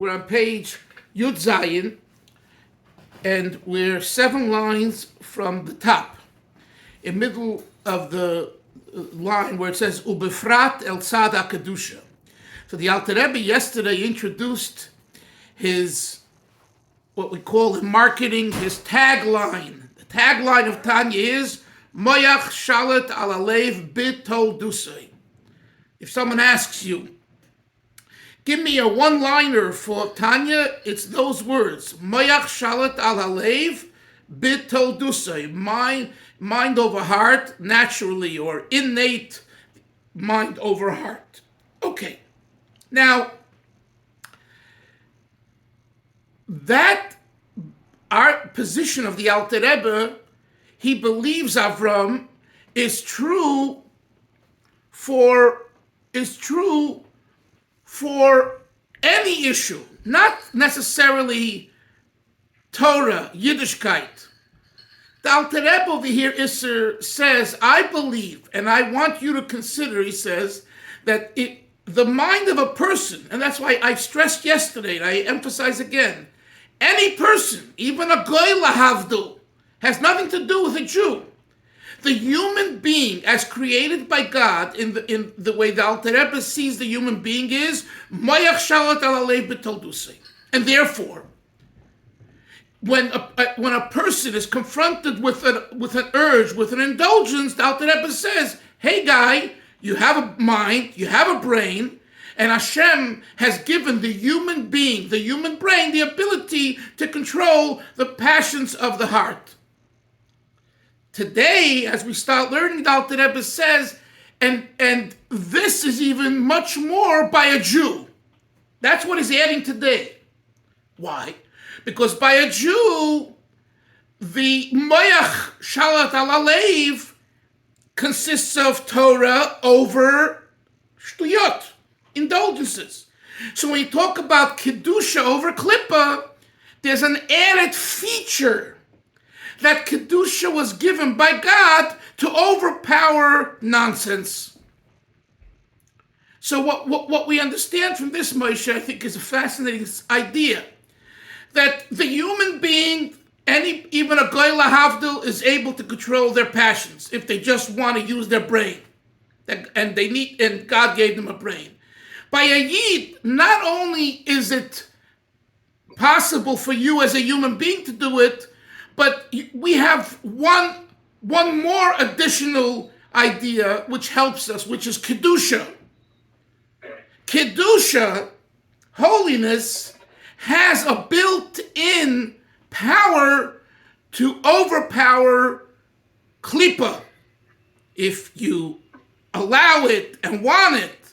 We're on page Yud Zayin, and we're 7 lines from the top. In the middle of the line where it says Ubefrat el Tzad HaKedusha. So the Alter Rebbe yesterday introduced his, what we call in marketing, his tagline. The tagline of Tanya is Moyach Shalat Al Alev Bitol Dusay. If someone asks you, give me a one-liner for Tanya, it's those words. Moyach Shalat Al Alev Bitol Dusay. Mind over heart, naturally, or innate mind over heart. Okay. Now, that our position of the Alter Rebbe, he believes Avram is true for any issue, not necessarily Torah, Yiddishkeit. The Alter Rebbe over here, Isser, says, I believe, and I want you to consider, he says, that the mind of a person, and that's why I stressed yesterday, and I emphasize again, any person, even a goy lahavdu, has nothing to do with a Jew. The human being, as created by God, in the way the Alter Rebbe sees the human being is, Moyach Shalat Al Alev Bitol Dusay. And therefore, when a person is confronted with an urge, with an indulgence, the Alter Rebbe says, hey guy, you have a mind, you have a brain, and Hashem has given the human being, the human brain, the ability to control the passions of the heart. Today, as we start learning, the Alter Rebbe says, and this is even much more by a Jew. That's what he's adding today. Why? Because by a Jew, the Moyach Shalat Al Alev consists of Torah over Shtuyot, indulgences. So when you talk about Kedusha over Klippa, there's an added feature that Kedusha was given by God to overpower nonsense. So what we understand from this, Moshe, I think is a fascinating idea, that the human being, even a goy lahavdil, is able to control their passions if they just want to use their brain, and God gave them a brain. By a yid, not only is it possible for you as a human being to do it, but we have one more additional idea which helps us, which is Kedusha. Kedusha, holiness, has a built-in power to overpower Klippa if you allow it and want it.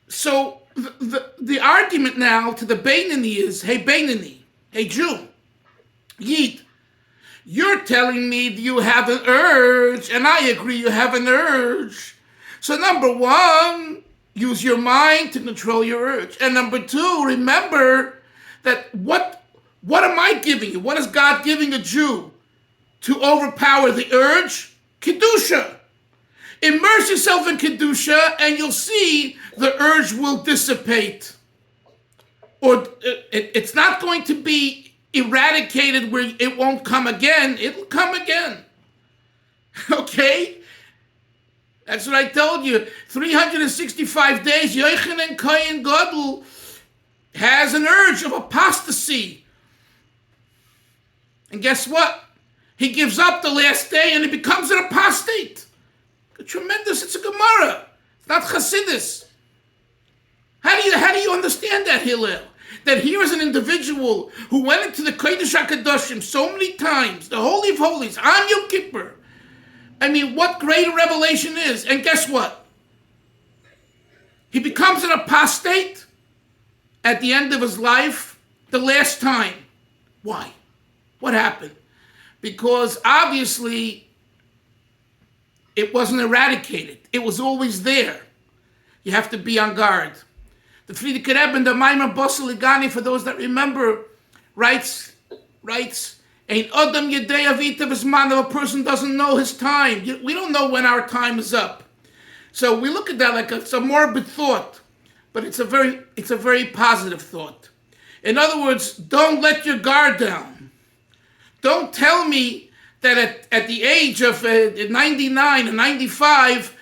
So the argument now to the Beinani is, hey Beinani, hey Jew, Yid, you're telling me you have an urge, and I agree you have an urge. So number one, use your mind to control your urge. And number two, remember that what am I giving you? What is God giving a Jew to overpower the urge? Kedusha. Immerse yourself in Kedusha and you'll see the urge will dissipate. Or it's not going to be eradicated where it won't come again. It'll come again. Okay? That's what I told you. 365 days, Yochanan Kohen Gadol has an urge of apostasy. And guess what? He gives up the last day and he becomes an apostate. Tremendous. It's a Gemara. It's not Chassidus. How do you understand that, Hillel? That here is an individual who went into the Kodesh HaKadoshim so many times, the Holy of Holies, on Yom Kippur. I mean, what greater revelation is? And guess what? He becomes an apostate at the end of his life, the last time. Why? What happened? Because obviously it wasn't eradicated. It was always there. You have to be on guard. The Frierdiker Rebbe in the Maimon Bosel Igani, for those that remember, writes, Ein Adam Yedei Avita V'Zman, a person doesn't know his time. We don't know when our time is up. So we look at that like it's a morbid thought. but it's a very positive thought. In other words, don't let your guard down. Don't tell me that at the age of 99 and 95,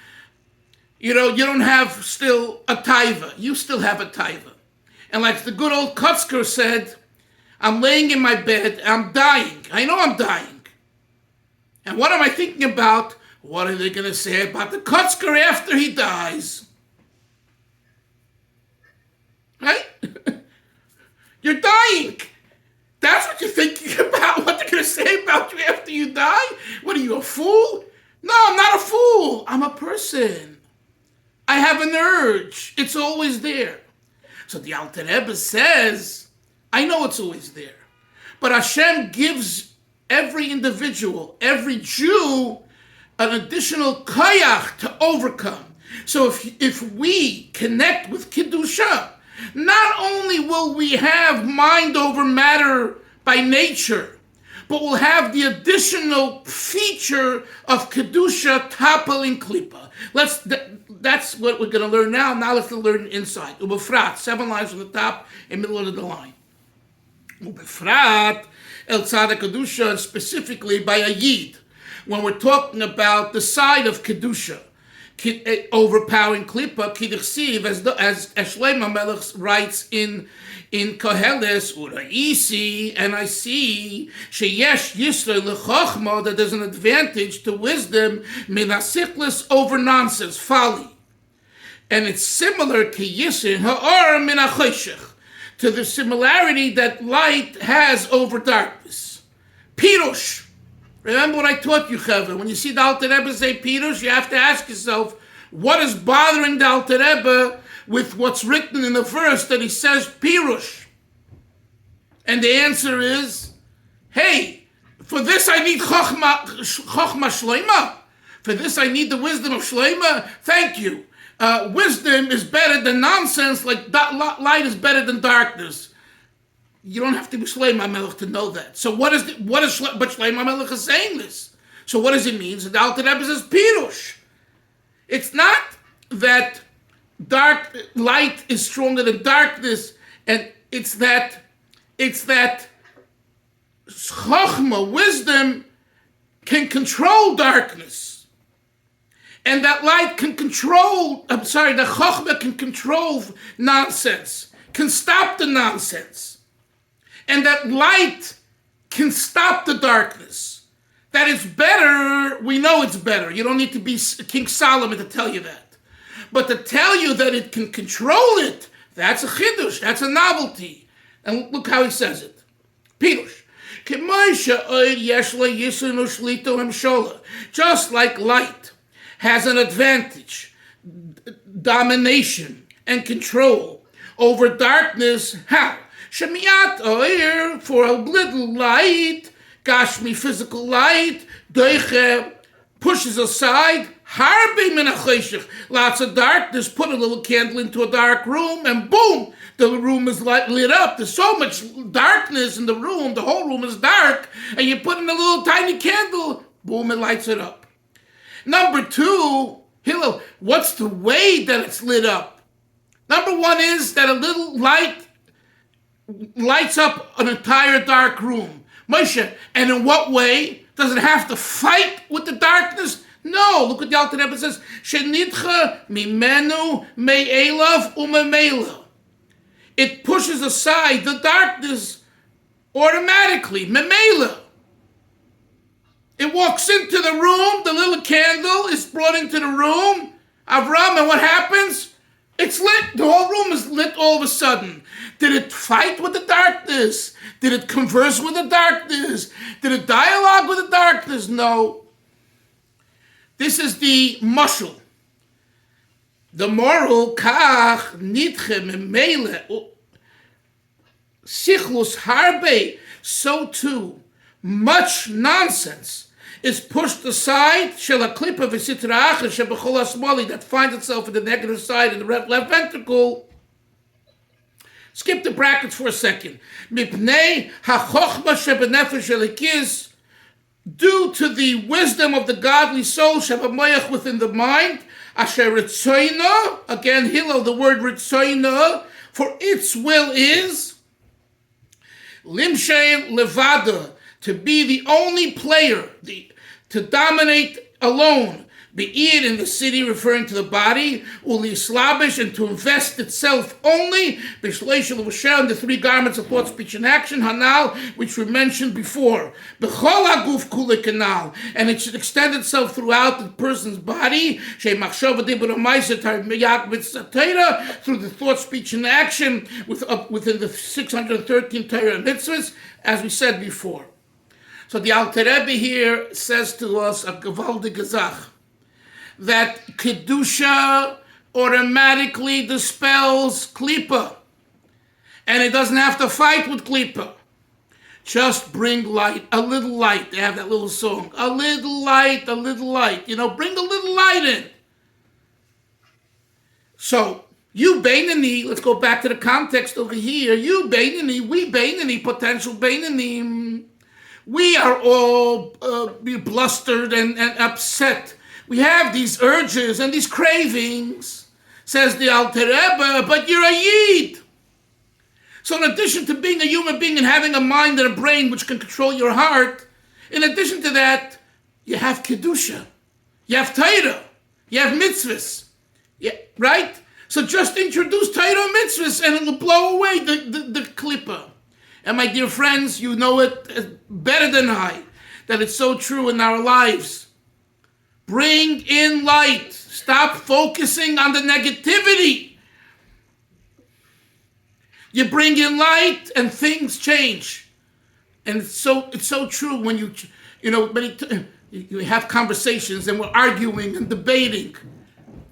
you don't have still a taiva. You still have a taiva. And like the good old Kutzker said, I'm laying in my bed, I'm dying. I know I'm dying. And what am I thinking about? What are they going to say about the Kutzker after he dies? Right? You're dying. That's what you're thinking about, what they're going to say about you after you die? What are you, a fool? No, I'm not a fool. I'm a person. I have an urge. It's always there. So the Alter Rebbe says, I know it's always there. But Hashem gives every individual, every Jew, an additional koyach to overcome. So if we connect with Kedusha, not only will we have mind over matter by nature, but we'll have the additional feature of Kedusha toppling Klippa. That's what we're going to learn now. Now let's learn inside. Ubefrat, 7 lines from the top and middle of the line. Ubefrat, El Tzaddik Kedusha, specifically by a Yid. When we're talking about the side of Kedusha, overpowering Klippa, Kiddusiv, as Shlomo Melech writes in Koheles, Uraisi, and I see sheyesh yisrael lechochma, that there's an advantage to wisdom minasichlis over nonsense, folly, and it's similar to yisr ha'or minachoshech, to the similarity that light has over darkness. Pirush. Remember what I taught you, Chevra. When you see the Alter Rebbe say Pirush, you have to ask yourself, what is bothering the Alter Rebbe with what's written in the verse that he says Pirush? And the answer is, hey, for this I need Chochma Shleima. For this I need the wisdom of Shleima. Thank you. Wisdom is better than nonsense, like light is better than darkness. You don't have to be Shlomo Melech to know that. So but Shlomo Melech is saying this. So what does it mean? So the Alter Rebbe says Pirush. It's not that light is stronger than darkness, and it's that Chochma, wisdom, can control darkness. And that light can control, the Chochma can control nonsense, can stop the nonsense. And that light can stop the darkness. That is better, we know it's better. You don't need to be King Solomon to tell you that. But to tell you that it can control it, that's a chidush, that's a novelty. And look how he says it. Pirush. Just like light has an advantage, domination, and control over darkness, how? Shemiyat oir, for a little light, gashmi, physical light, doiche, pushes aside, harbe min hachosheich, lots of darkness, put a little candle into a dark room, and boom, the room is lit up. There's so much darkness in the room, the whole room is dark, and you put in a little tiny candle, boom, it lights it up. Number 2, Hillel, what's the way that it's lit up? Number 1 is that a little light lights up an entire dark room. Moshe, and in what way? Does it have to fight with the darkness? No. Look what the Alter Rebbe says. Shenitcha mimenu me'elav u'memela. It pushes aside the darkness automatically. Memela. It walks into the room. The little candle is brought into the room. Avram, and what happens? It's lit. The whole room is lit all of a sudden. Did it fight with the darkness? Did it converse with the darkness? Did it dialogue with the darkness? No. This is the mushal. The moral, kach nitche memele sichlus harbe, so too much nonsense is pushed aside, that finds itself in the negative side in the left ventricle. Skip the brackets for a second. Due to the wisdom of the godly soul within the mind, Asher ritzoyna, again, Hillel, the word ritzoyna, for its will is limshei levada, to be the only player, to dominate alone, be'ir in the city, referring to the body, uli slabish, and to invest itself only, b'shleishel v'shel, in the three garments of thought, speech, and action, hanal, which we mentioned before, b'chol haguf kule kanal, and it should extend itself throughout the person's body, shei machshava dibur ha'maisa tarmiyat mitzvah, through the thought, speech, and action, within the 613 Torah mitzvahs, as we said before. So the Alter Rebbe here says to us, a gewaldige Zach, that Kedusha automatically dispels Klippa. And it doesn't have to fight with Klippa. Just bring light, a little light. They have that little song. A little light, a little light. You know, bring a little light in. So, you Beinani, let's go back to the context over here. You Beinani, we Beinani, potential Beinani. We are all blustered and upset. We have these urges and these cravings, says the Alter Rebbe, but you're a Yid. So in addition to being a human being and having a mind and a brain which can control your heart, in addition to that, you have Kedusha, you have Torah, you have mitzvahs, yeah, right? So just introduce Torah and mitzvahs and it'll blow away the Klippa. And my dear friends, you know it better than I, that it's so true in our lives. Bring in light. Stop focusing on the negativity. You bring in light and things change. And it's so true when you have conversations and we're arguing and debating.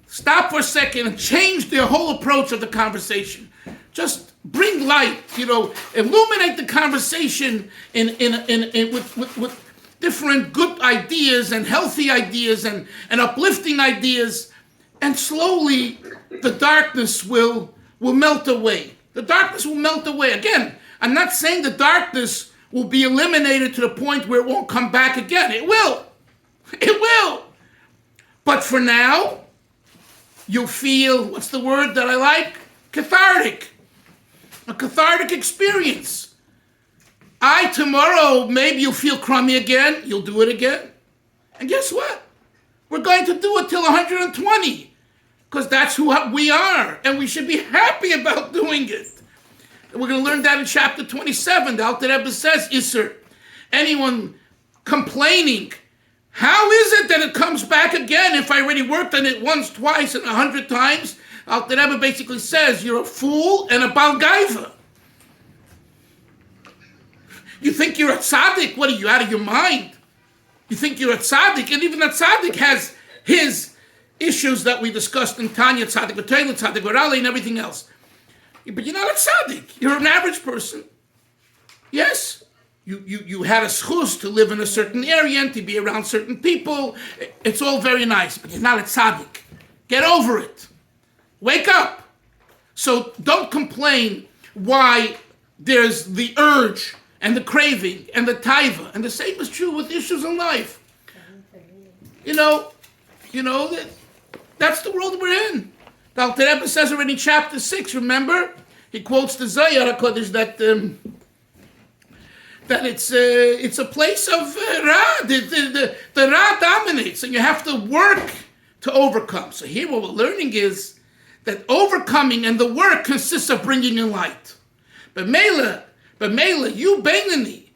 Stop for a second and change the whole approach of the conversation. Just bring light, illuminate the conversation with different good ideas and healthy ideas and uplifting ideas, and slowly the darkness will melt away. The darkness will melt away. Again, I'm not saying the darkness will be eliminated to the point where it won't come back again. It will. It will. But for now, you'll feel, what's the word that I like? Cathartic. A cathartic experience. Tomorrow, maybe you'll feel crummy again. You'll do it again. And guess what? We're going to do it till 120. Because that's who we are. And we should be happy about doing it. And we're going to learn that in chapter 27. The Alter Rebbe says, Isser, anyone complaining, how is it that it comes back again if I already worked on it once, twice, and 100 times? Alter Rebbe basically says, you're a fool and a balgaiva. You think you're a tzaddik? What are you, out of your mind? You think you're a tzaddik? And even a tzaddik has his issues that we discussed in Tanya, tzaddik v'teila, tzaddik v'rali, and everything else. But you're not a tzaddik. You're an average person. Yes, you had a schus to live in a certain area and to be around certain people. It's all very nice, but you're not a tzaddik. Get over it. Wake up. So don't complain why there's the urge and the craving and the taiva. And the same is true with issues in life. That's the world we're in. The Alter Rebbe says already in chapter 6, remember? He quotes the Zohar HaKodesh that it's a place of Ra. The Ra dominates, and you have to work to overcome. So here what we're learning is that overcoming and the work consists of bringing in light. But Mela, you Beinani,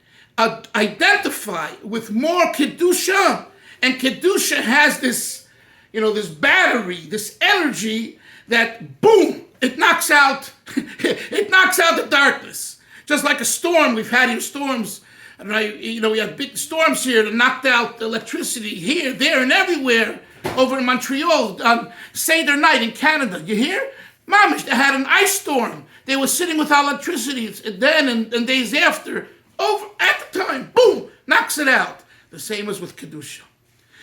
identify with more Kedusha, and Kedusha has this, this battery, this energy that, boom, it knocks out the darkness. Just like a storm, we've had here storms, right? We had big storms here that knocked out the electricity here, there, and everywhere over in Montreal on Seder night in Canada. You hear? Mamish, they had an ice storm. They were sitting without electricity then and days after. Over at the time, boom, knocks it out. The same as with Kedusha.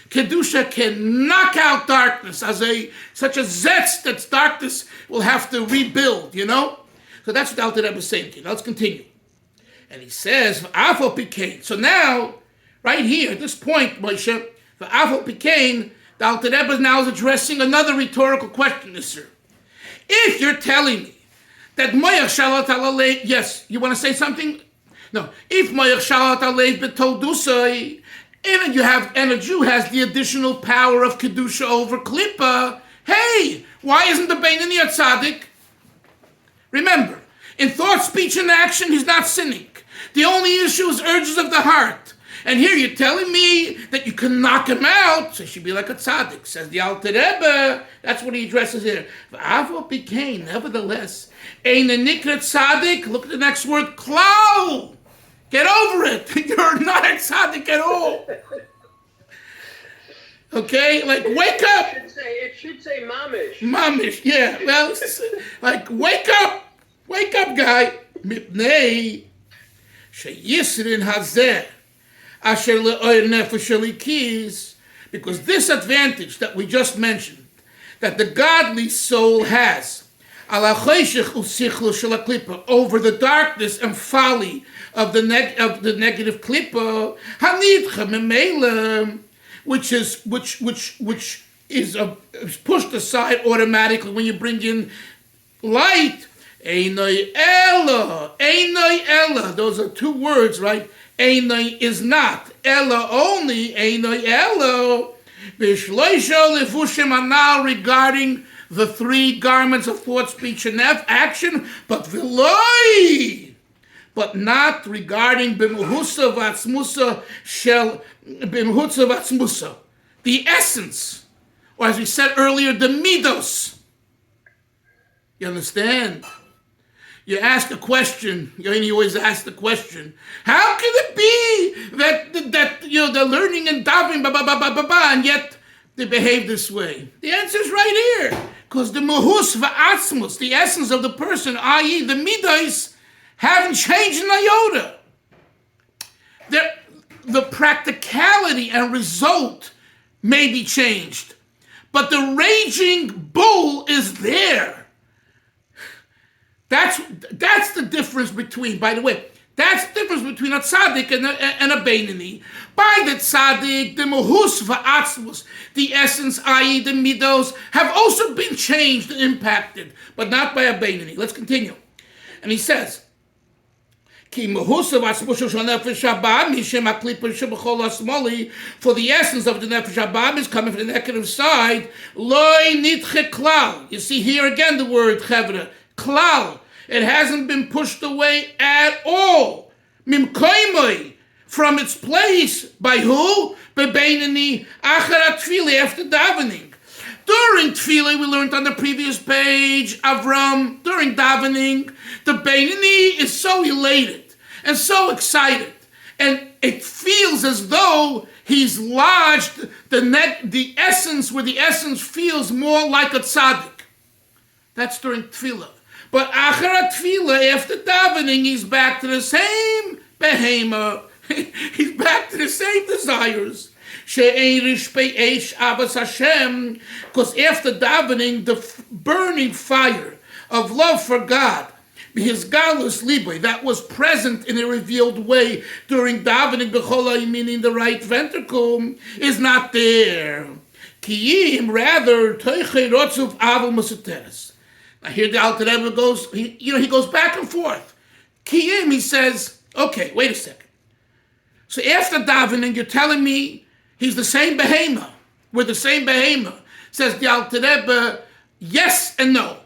Kedusha can knock out darkness such a zetz that darkness will have to rebuild, So that's what the Alter Rebbe is saying. Now let's continue. And he says, V'afal pikein. So now, right here, at this point, Moshe, V'afal pikein, The Alter Rebbe now is addressing another rhetorical question, sir. If you're telling me that Moyach Shalat Alalei, yes, you want to say something? No. If Moyach Shalat Alalei B'Toldusai, and a Jew has the additional power of Kedusha over Klippa, hey, why isn't the Beinoni a tzaddik? Remember, in thought, speech, and action, he's not sinning. The only issue is urges of the heart. And here you're telling me that you can knock him out, so he should be like a tzaddik. Says the Alter Rebbe, that's what he addresses here. Avo became, nevertheless, ein nikra tzaddik, look at the next word, klal. Get over it. You're not a tzaddik at all. Okay, like wake up. It should say mamish. Mamish, yeah. Well, like wake up, guy. Mipnei sheyisrin hazeh asher le'oyer nefesh elikis, because this advantage that we just mentioned, that the godly soul has, ala choshech usichlo shel haklipa, over the darkness and folly of the negative klipa, hanidcha memela, which is pushed aside automatically when you bring in light. Einoi ella. Those are two words, right? Einoi is not. Ella only. Einoi ella. Bishloisha lefushim anal, regarding the three garments of thought, speech, and action, but viloi, but not regarding b'muhusa v'atzmusa shel b'muhusa v'atzmusa, the essence, or as we said earlier, the midos. You understand? You ask a question, you always ask the question, how can it be that they're learning and davening, and yet they behave this way? The answer is right here. Because the muhus va'atzmus, the essence of the person, i.e. the midas, haven't changed an iota. The practicality and result may be changed, but the raging bull is there. That's the difference between, by the way, that's the difference between a tzaddik and a beinoni. By the tzaddik, the muhus va'atzmus, the essence, i.e. the midos, have also been changed and impacted, but not by a beinoni. Let's continue. And he says, Ki muhus va'atzmus shel nefesh haba mishem haklipa sheb'chol hasmoli, for the essence of the nefesh haba is coming from the negative side, loy nitche klal. You see here again the word chevra, klal. It hasn't been pushed away at all. Mimkoimoi, from its place. By who? Bebeinoni acharat tefillah, after davening. During tefillah, we learned on the previous page, Avram, during davening, the beinoni is so elated and so excited, and it feels as though he's lodged the essence, where the essence feels more like a tzaddik. That's during tefillah. But acharat tefillah, after davening, he's back to the same behema. He's back to the same desires. She'ein rishpei eish avas Hashem, because after davening, the burning fire of love for God, his galus libay, that was present in a revealed way during davening, b'chol, meaning the right ventricle, is not there. Kiyim, rather, toichei rotzuv aval masoteres. Now here the Alter Rebbe goes, he goes back and forth. Kiyim, he says, okay, wait a second. So after davening, you're telling me he's the same behema. We're the same behema. Says the Alter Rebbe, yes and no.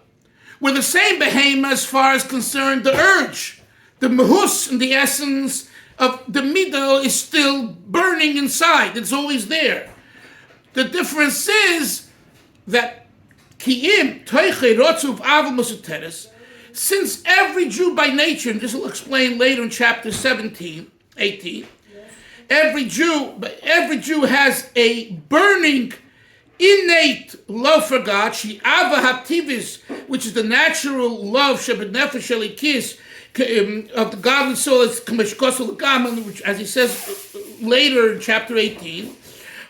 We're the same behema as far as concerned the urge. The mahus and the essence of the midah is still burning inside. It's always there. The difference is that Ki'im toiche rotzuv avul masoteres, since every Jew by nature, and this will explain later in chapter 18, every Jew has a burning, innate love for God, she'ava hativis, which is the natural love, shebed nefesh elikis, of the godly soul, as kameshkosel gaman, which, as he says later in chapter 18,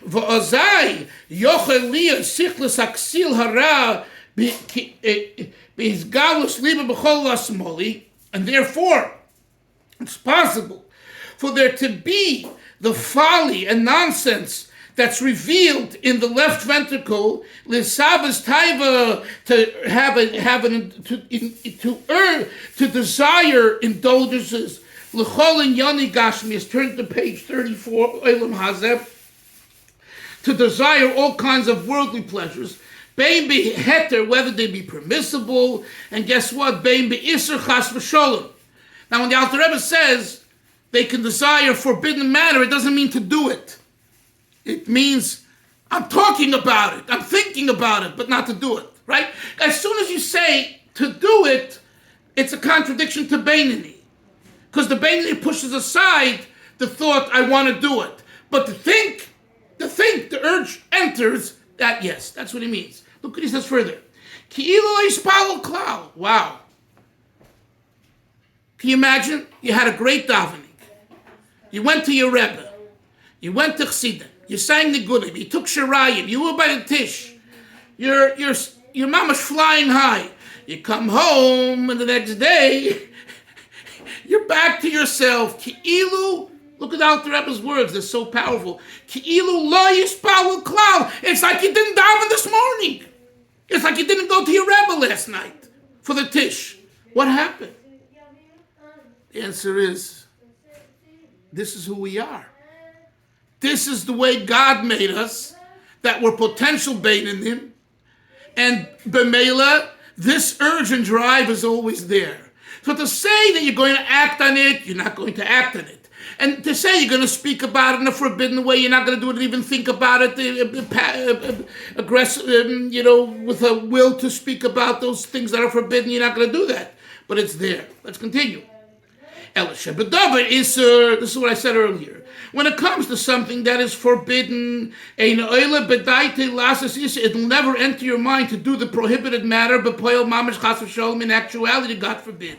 V'ozai yochel liya sichlas aksil hara b'izgalus liba b'chol lasmoli, and therefore it's possible for there to be the folly and nonsense that's revealed in the left ventricle, l'savas taiva, to desire indulgences, l'chol inyani gashmias. Turn to page 34, Olam Hazeh. To desire all kinds of worldly pleasures, bein be heter, whether they be permissible, and guess what? Bein be iser chas v'sholem. Now, when the Alter Rebbe says they can desire forbidden matter, it doesn't mean to do it. It means I'm talking about it, I'm thinking about it, but not to do it, right? As soon as you say to do it, it's a contradiction to Beinani. Because the Beinani pushes aside the thought, I want to do it. But the urge enters that, yes, that's what he means. Look what he says further. Ki'ilo ispalo klal. Wow. Can you imagine? You had a great davening. You went to your Rebbe. You went to Chsidim. You sang the Gulim. You took Shirayim. You were by the Tish. Your mama's flying high. You come home, and the next day, you're back to yourself. Ki'ilu. Look at Alter Rebbe's words. They're so powerful. Ki'ilu lo yispalu klal. It's like you didn't daven this morning. It's like you didn't go to your Rebbe last night for the Tish. What happened? The answer is, this is who we are. This is the way God made us, that we're potential Beinnim. And B'meila, this urge and drive is always there. So to say that you're going to act on it, you're not going to act on it. And to say you're going to speak about it in a forbidden way, you're not going to do it and even think about it, aggressive, with a will to speak about those things that are forbidden, you're not going to do that. But it's there. Let's continue. This is what I said earlier. When it comes to something that is forbidden, it'll never enter your mind to do the prohibited matter, but in actuality, God forbid.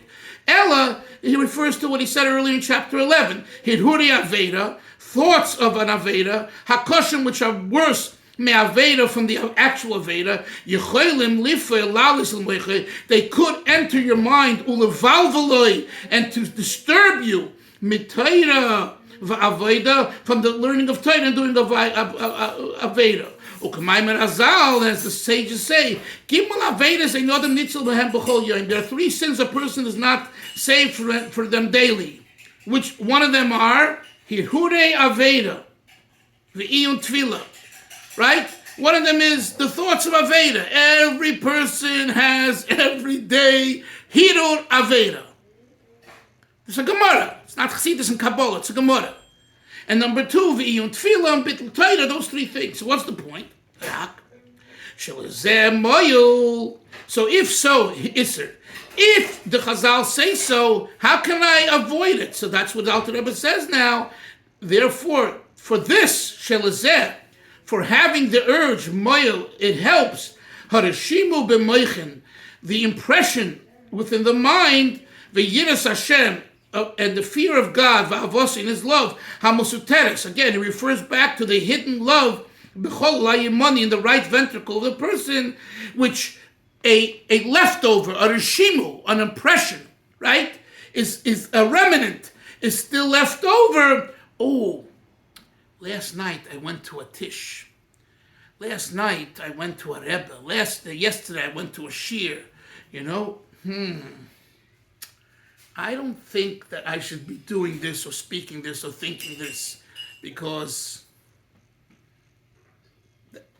Ella, he refers to what he said earlier in chapter 11. Hidhuri Aveda, thoughts of an Aveda, Hakoshim, which are worse me'aveda from the actual Aveda, they could enter your mind, ulevalvaloi, and to disturb you, mitayra v'aveda, from the learning of Torah and doing of Aveda. As the sages say, there are three sins a person is not saved for them daily. Which one of them are Hirhure Aveda, V'iyun Tvila. Right? One of them is the thoughts of Aveda. Every person has every day Hirur Aveda. It's a Gemara. It's not Chassidus and Kabbalah. It's a Gemara. And number two, V'iyun Tefillah and Bittul Torah, those three things. So what's the point? So if so, Isser, if the Chazal say so, how can I avoid it? So that's what Alter Rebbe says now. Therefore, for this, Shelazeh, for having the urge, Moyel, it helps. Harashimu b'moichen, the impression within the mind, the Yiras Hashem, and the fear of God, va'avos, in His love, hamosuteres. Again, he refers back to the hidden love, b'chol layimani, in the right ventricle of the person, which a leftover, a reshimu, an impression, right, is a remnant, is still left over. Oh, last night I went to a tish. Last night I went to a rebbe. Yesterday I went to a shir. I don't think that I should be doing this or speaking this or thinking this, because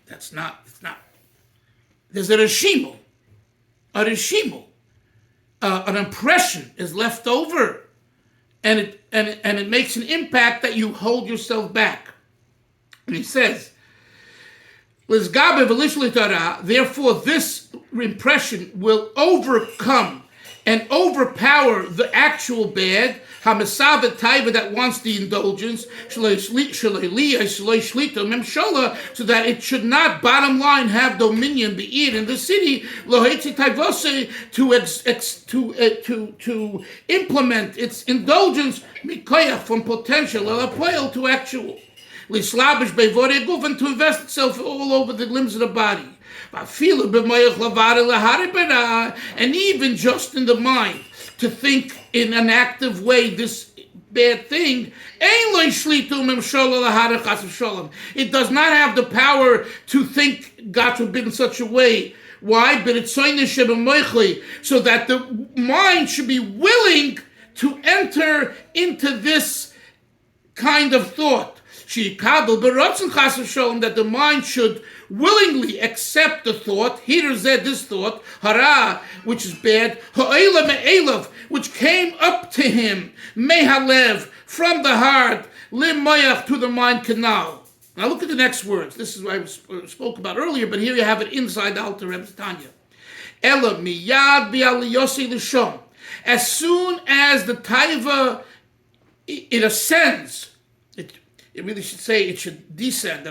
it's not. There's a reshimu, an impression is left over, and it makes an impact that you hold yourself back. And he says, therefore this impression will overcome and overpower the actual bad, Hamasavet Taiva, that wants the indulgence, so that it should not, bottom line, have dominion, be it in the city, to implement its indulgence, from potential, to actual, and to invest itself all over the limbs of the body. And even just in the mind, to think in an active way, this bad thing, it does not have the power to think, God forbid, in such a way. Why? So that the mind should be willing to enter into this kind of thought. That the mind should willingly accept the thought, this thought, hara, which is bad, ha'ela me'elav, which came up to him, mehalev, from the heart, limmayach, to the mind canal. Now look at the next words. This is what I spoke about earlier, but here you have it inside Alter Rebbe's Tanya. Ela miyad bi'aliyosi l'shom. As soon as the taiva, it ascends, it really should say it should descend.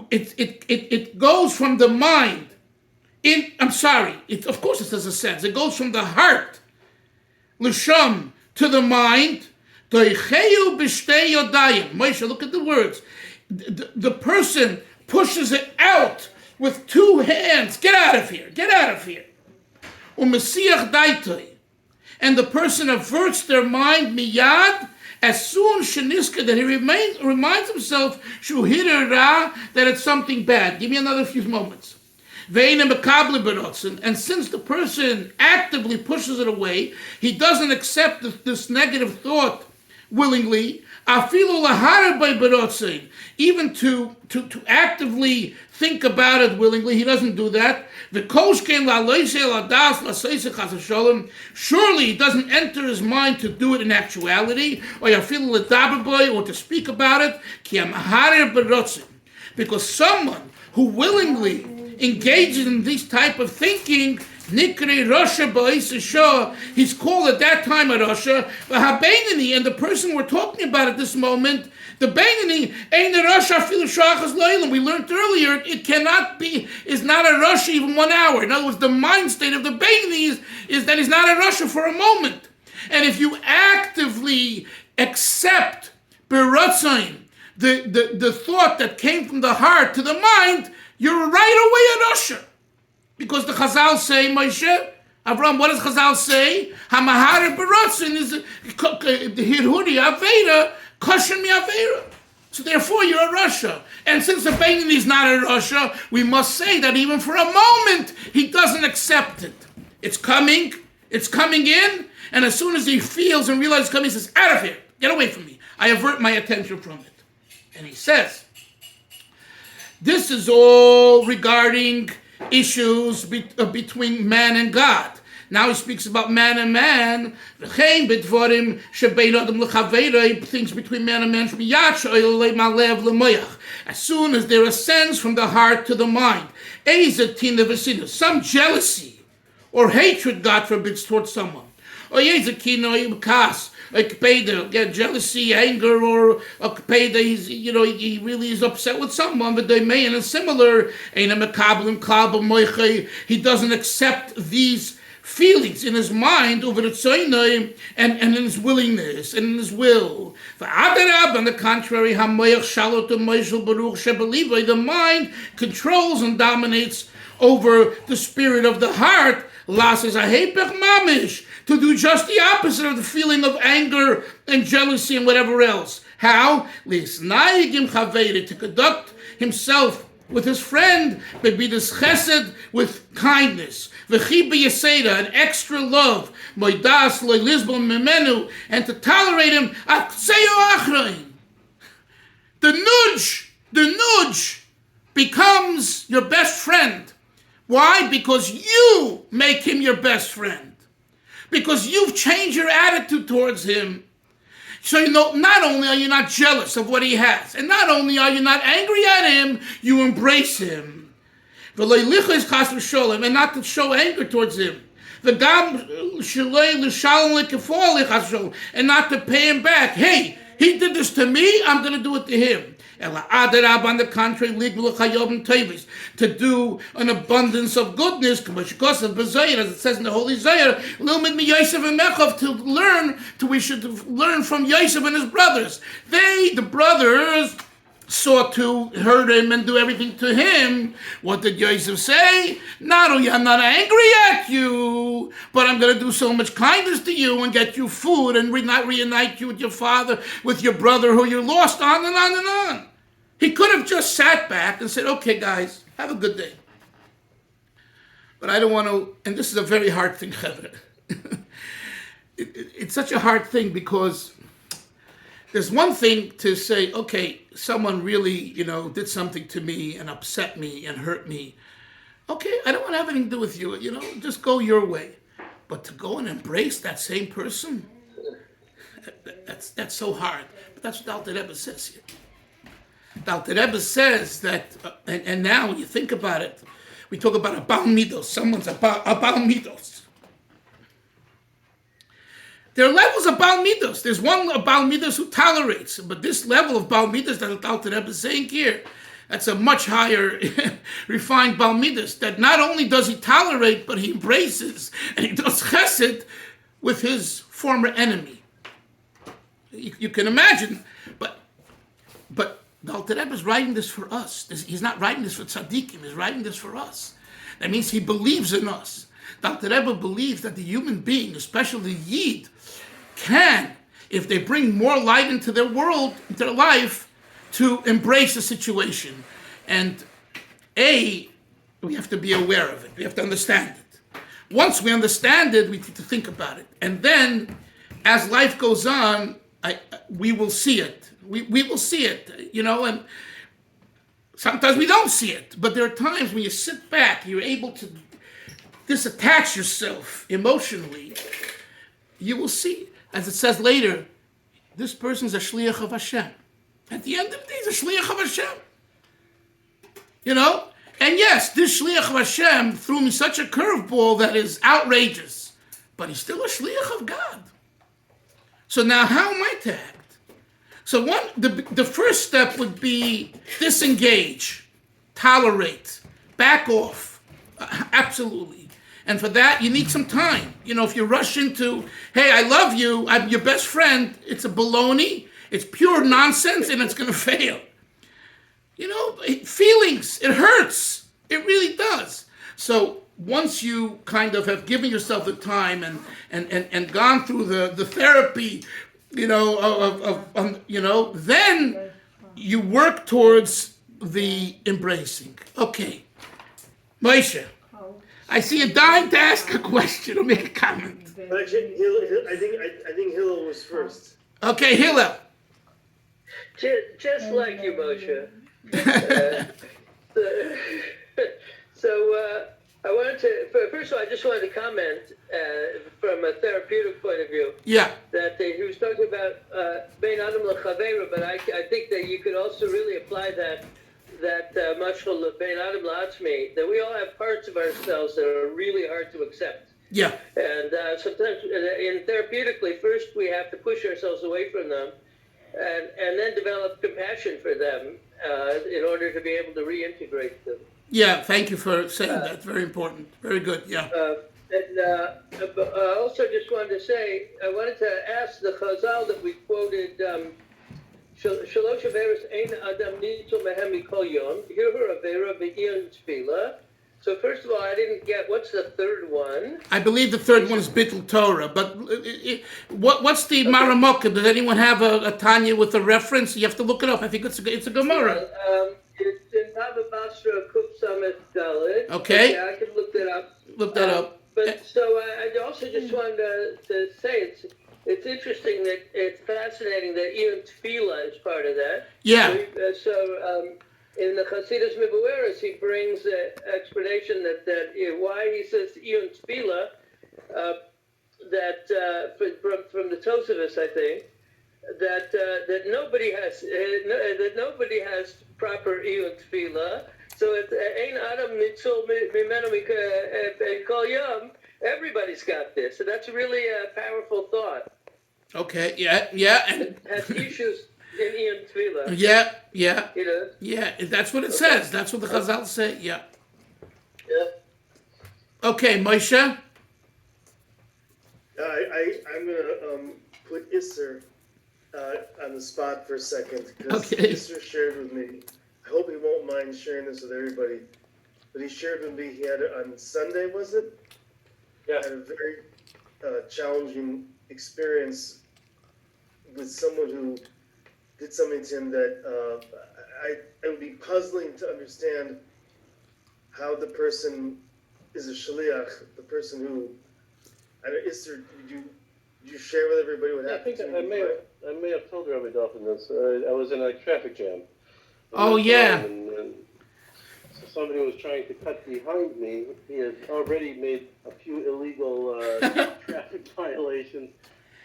It goes from the mind. Of course it says ascends. It goes from the heart, l'sham, to the mind. Toicheyu b'shtei yodayim. Moshe, look at the words. The person pushes it out with two hands. Get out of here. Get out of here. Umesiach daitoi. And the person averts their mind miyad, as soon sheniska, that he reminds himself shuhira that it's something bad. Give me another few moments. And since the person actively pushes it away, he doesn't accept this negative thought willingly. Even to actively think about it willingly, he doesn't do that. Surely it doesn't enter his mind to do it in actuality, or to speak about it. Because someone who willingly engages in this type of thinking, Nikri Rasha Ba'isa, he's called at that time a Rasha, and the person we're talking about at this moment, the Beinani, ain't a Rasha Filu Shachas Leilam. We learned earlier, it cannot be, is not a Rasha even 1 hour. In other words, the mind state of the Beinani is that he's not a Rasha for a moment. And if you actively accept Beratzain, the thought that came from the heart to the mind, you're right away a Rasha. Because the Chazal say, Moshe, Avram, what does Chazal say? Hamahar Baratzin is the Hirhuri Avera, Kosher Mi Avera. So therefore you're a Rasha. And since the Beinani is not a Rasha, we must say that even for a moment, he doesn't accept it. It's coming in, and as soon as he feels and realizes it's coming, he says, out of here, get away from me. I avert my attention from it. And he says, this is all regarding issues between man and God. Now he speaks about man and man. Things between man and man. As soon as there ascends from the heart to the mind, some jealousy or hatred, God forbids, towards someone. Jealousy, anger, or he really is upset with someone, but they may, and similar, he doesn't accept these feelings in his mind over the and in his willingness and in his will. On the contrary, the mind controls and dominates over the spirit of the heart, to do just the opposite of the feeling of anger and jealousy and whatever else. How? To conduct himself with his friend, bebidas chesed, with kindness, an extra love, and to tolerate him. The nudge becomes your best friend. Why? Because you make him your best friend. Because you've changed your attitude towards him. So not only are you not jealous of what he has, and not only are you not angry at him, you embrace him. And not to show anger towards him. And not to pay him back. Hey, he did this to me, I'm going to do it to him. On the contrary, to do an abundance of goodness, as it says in the Holy Zayar, we should learn from Yosef and his brothers. The brothers, sought to hurt him and do everything to him, what did Yosef say? Not only I'm not angry at you, but I'm going to do so much kindness to you and get you food and reunite you with your father, with your brother who you lost, on and on and on. He could have just sat back and said, okay, guys, have a good day. But I don't want to, and this is a very hard thing, Chevre. It's such a hard thing because there's one thing to say, okay, someone really, did something to me and upset me and hurt me. Okay, I don't want to have anything to do with you, just go your way. But to go and embrace that same person, that's so hard. But that's what the Alter Rebbe says here. The Alter Rebbe says that, and now when you think about it, we talk about a Baal Midos, someone's a Baal Midos. There are levels of Baal Midos. There's one Baal Midos who tolerates, but this level of Baal Midos that the Alter Rebbe is saying here, that's a much higher refined Baal Midos, that not only does he tolerate, but he embraces, and he does chesed with his former enemy. You can imagine, but the Alter Rebbe is writing this for us. He's not writing this for tzaddikim, he's writing this for us. That means he believes in us. The Alter Rebbe believes that the human being, especially the Yid, can, if they bring more light into their world, into their life, to embrace the situation. And we have to be aware of it. We have to understand it. Once we understand it, we need to think about it. And then, as life goes on, we will see it. We will see it, and sometimes we don't see it. But there are times when you sit back, you're able to disattach yourself emotionally. You will see, as it says later, this person's a shliach of Hashem. At the end of the day, he's a shliach of Hashem. And yes, this shliach of Hashem threw me such a curveball that is outrageous. But he's still a shliach of God. So now how am I to act? So the first step would be disengage, tolerate, back off. Absolutely. And for that, you need some time. If you rush into, hey, I love you, I'm your best friend, it's a baloney, it's pure nonsense, and it's going to fail. Feelings, it hurts. It really does. So once you kind of have given yourself the time and gone through the therapy, then you work towards the embracing. Okay. Moshe, I see you dying to ask a question or make a comment. Actually, I think Hillel was first. Okay, Hillel. Just like you, Moshe. So I wanted to, first of all, I just wanted to comment from a therapeutic point of view. Yeah. That he was talking about Bein Adam L'Chaveira, but I think that you could also really apply that mashal Bein Adam L'Atzmi, that we all have parts of ourselves that are really hard to accept. Yeah. And sometimes, therapeutically, first we have to push ourselves away from them, and then develop compassion for them in order to be able to reintegrate them. Yeah, thank you for saying that. Very important. Very good. Yeah. I also just wanted to say, I wanted to ask the Chazal that we quoted, Shalosh Averos Ein Adam Nitzol Mehem Mikol Yom, Hirur Avera Be'iyun Tefillah. So first of all, I didn't get, what's the third one? I believe the third one is Bittul Torah, but what's the Maramokim? Does anyone have a Tanya with a reference? You have to look it up. I think it's a Gemara. It's in Baba Basra Kuf Samet Dalit. Okay. I can look that up. Look that up. But so I also just wanted to say it's interesting that it's fascinating that Iyun Tefillah is part of that. Yeah. So in the Chasidus Mibueris, he brings an explanation that why he says Iyun Tefillah, that from the Tosafos, I think, that nobody has proper Iyun Tefillah. So it's Ein Adam Nitzol Mimenu Kol Yom. Everybody's got this, so that's really a powerful thought. Okay. Yeah. And it has issues in Iyun Tefillah. Yeah. Yeah, that's what it says. That's what the Chazal say. Yeah. Yeah. Okay, Moshe. I'm gonna put Isser on on the spot for a second because Okay. Mr. shared with me. I hope he won't mind sharing this with everybody. But he shared with me he had it on Sunday, was it? Yeah. Had a very challenging experience with someone who did something to him that it would be puzzling to understand how the person is a shaliach, the person who. Did you share with everybody what I happened think to you? I may have told Rabbi Dalfin this. I was in a traffic jam. Oh, yeah. And so somebody was trying to cut behind me. He had already made a few illegal traffic violations.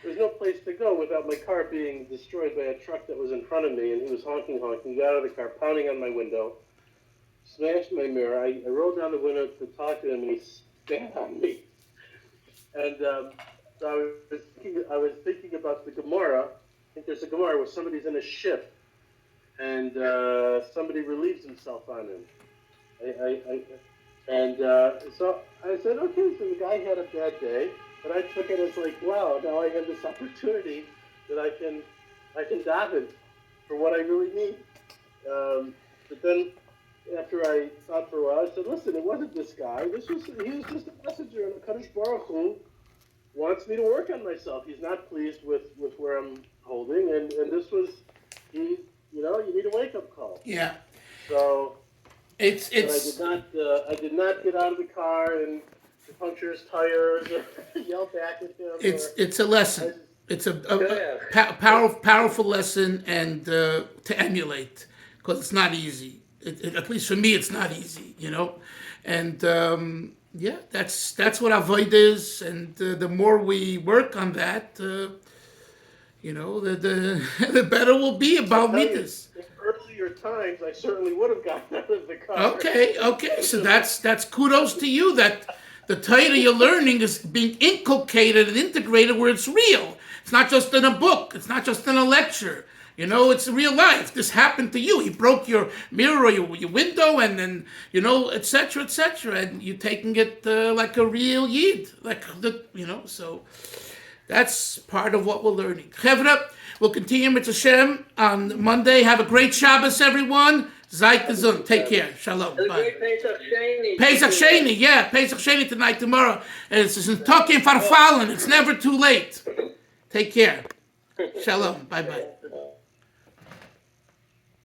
There was no place to go without my car being destroyed by a truck that was in front of me, and he was honking. He got out of the car, pounding on my window, smashed my mirror. I rolled down the window to talk to him, and he spat on me. And so I was thinking about the Gemara. I think there's a Gemara where somebody's in a ship, and somebody relieves himself on him. So I said, okay, so the guy had a bad day, but I took it as like, wow, now I have this opportunity that I can daven for what I really need. But then after I thought for a while, I said, listen, it wasn't this guy. He was just a messenger, and HaKadosh Baruch Hu wants me to work on myself. He's not pleased with where I'm holding, and this was, you need a wake-up call. Yeah. So It's I did not get out of the car and puncture his tires or yell back at him. it's a lesson. It's a powerful lesson, and to emulate, because it's not easy. At least for me, it's not easy, And that's what avoid is, and the more we work on that, the better we'll be about midas. In earlier times, I certainly would have gotten out of the car. Okay. So that's kudos to you that the Torah you're learning is being inculcated and integrated where it's real. It's not just in a book. It's not just in a lecture. It's real life. This happened to you. He broke your mirror or your window, and then, et cetera, and you're taking it like a real yid. So that's part of what we're learning. Chevra, we'll continue with Hashem on Monday. Have a great Shabbos, everyone. Zayt gesund. Take care. Shalom. A Bye. great Pesach Sheni. Pesach Sheni, yeah. Pesach Sheni tonight, tomorrow. And it's talking farfallen. It's never too late. Take care. Shalom. Bye-bye.